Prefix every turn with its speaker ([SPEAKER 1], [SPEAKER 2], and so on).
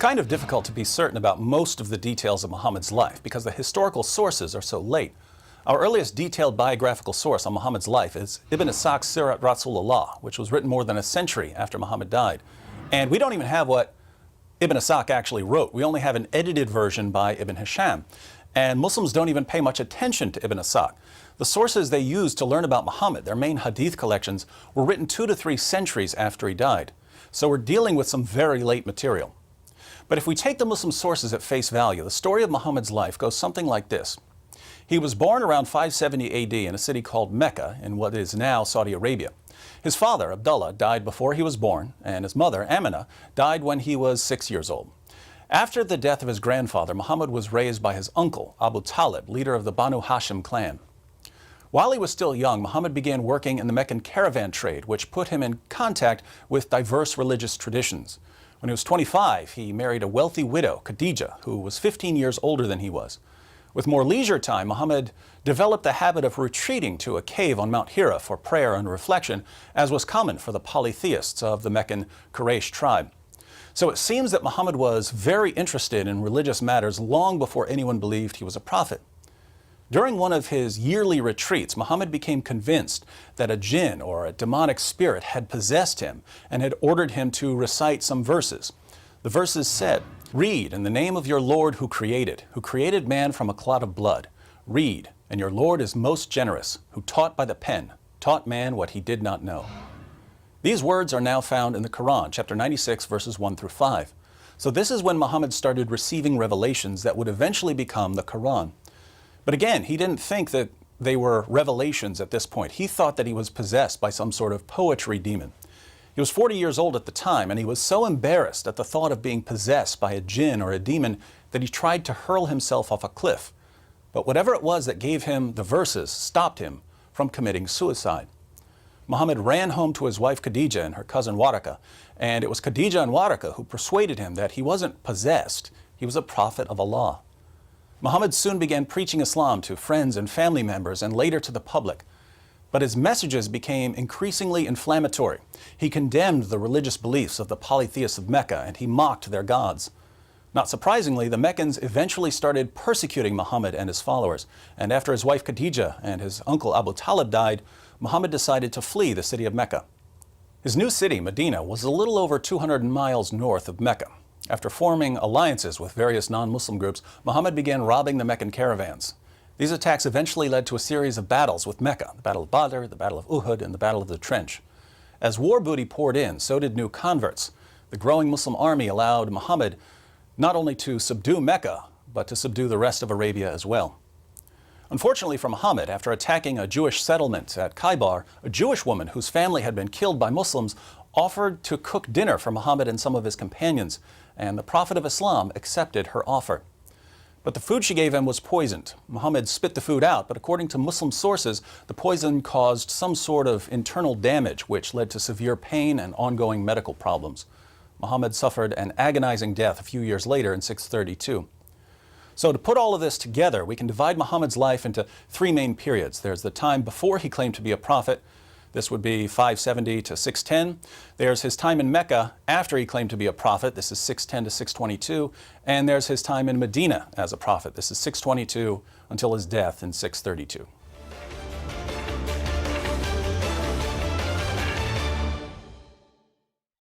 [SPEAKER 1] kind of difficult to be certain about most of the details of Muhammad's life because the historical sources are so late. Our earliest detailed biographical source on Muhammad's life is Ibn Ishaq's Sirat Rasulullah, which was written more than a century after Muhammad died. And we don't even have what Ibn Ishaq actually wrote. We only have an edited version by Ibn Hisham. And Muslims don't even pay much attention to Ibn Ishaq. The sources they used to learn about Muhammad, their main hadith collections, were written 2 to 3 centuries after he died. So we're dealing with some very late material. But if we take the Muslim sources at face value, the story of Muhammad's life goes something like this. He was born around 570 AD in a city called Mecca in what is now Saudi Arabia. His father, Abdullah, died before he was born, and his mother, Amina, died when he was 6 years old. After the death of his grandfather, Muhammad was raised by his uncle, Abu Talib, leader of the Banu Hashim clan. While he was still young, Muhammad began working in the Meccan caravan trade, which put him in contact with diverse religious traditions. When he was 25, he married a wealthy widow, Khadija, who was 15 years older than he was. With more leisure time, Muhammad developed the habit of retreating to a cave on Mount Hira for prayer and reflection, as was common for the polytheists of the Meccan Quraysh tribe. So it seems that Muhammad was very interested in religious matters long before anyone believed he was a prophet. During one of his yearly retreats, Muhammad became convinced that a jinn or a demonic spirit had possessed him and had ordered him to recite some verses. The verses said, "Read in the name of your Lord who created man from a clot of blood. Read, and your Lord is most generous, who taught by the pen, taught man what he did not know." These words are now found in the Quran, chapter 96, verses 1 through 5. So this is when Muhammad started receiving revelations that would eventually become the Quran. But again, he didn't think that they were revelations at this point. He thought that he was possessed by some sort of poetry demon. He was 40 years old at the time, and he was so embarrassed at the thought of being possessed by a jinn or a demon that he tried to hurl himself off a cliff. But whatever it was that gave him the verses stopped him from committing suicide. Muhammad ran home to his wife Khadija and her cousin Waraka, and it was Khadija and Waraka who persuaded him that he wasn't possessed, he was a prophet of Allah. Muhammad soon began preaching Islam to friends and family members and later to the public. But his messages became increasingly inflammatory. He condemned the religious beliefs of the polytheists of Mecca and he mocked their gods. Not surprisingly, the Meccans eventually started persecuting Muhammad and his followers. And after his wife Khadija and his uncle Abu Talib died, Muhammad decided to flee the city of Mecca. His new city, Medina, was a little over 200 miles north of Mecca. After forming alliances with various non-Muslim groups, Muhammad began robbing the Meccan caravans. These attacks eventually led to a series of battles with Mecca, the Battle of Badr, the Battle of Uhud, and the Battle of the Trench. As war booty poured in, so did new converts. The growing Muslim army allowed Muhammad not only to subdue Mecca, but to subdue the rest of Arabia as well. Unfortunately for Muhammad, after attacking a Jewish settlement at Khaybar, a Jewish woman whose family had been killed by Muslims offered to cook dinner for Muhammad and some of his companions, and the Prophet of Islam accepted her offer. But the food she gave him was poisoned. Muhammad spit the food out, but according to Muslim sources, the poison caused some sort of internal damage, which led to severe pain and ongoing medical problems. Muhammad suffered an agonizing death a few years later in 632. So to put all of this together, we can divide Muhammad's life into 3 main periods. There's the time before he claimed to be a prophet. This would be 570 to 610. There's his time in Mecca after he claimed to be a prophet. This is 610 to 622. And there's his time in Medina as a prophet. This is 622 until his death in 632.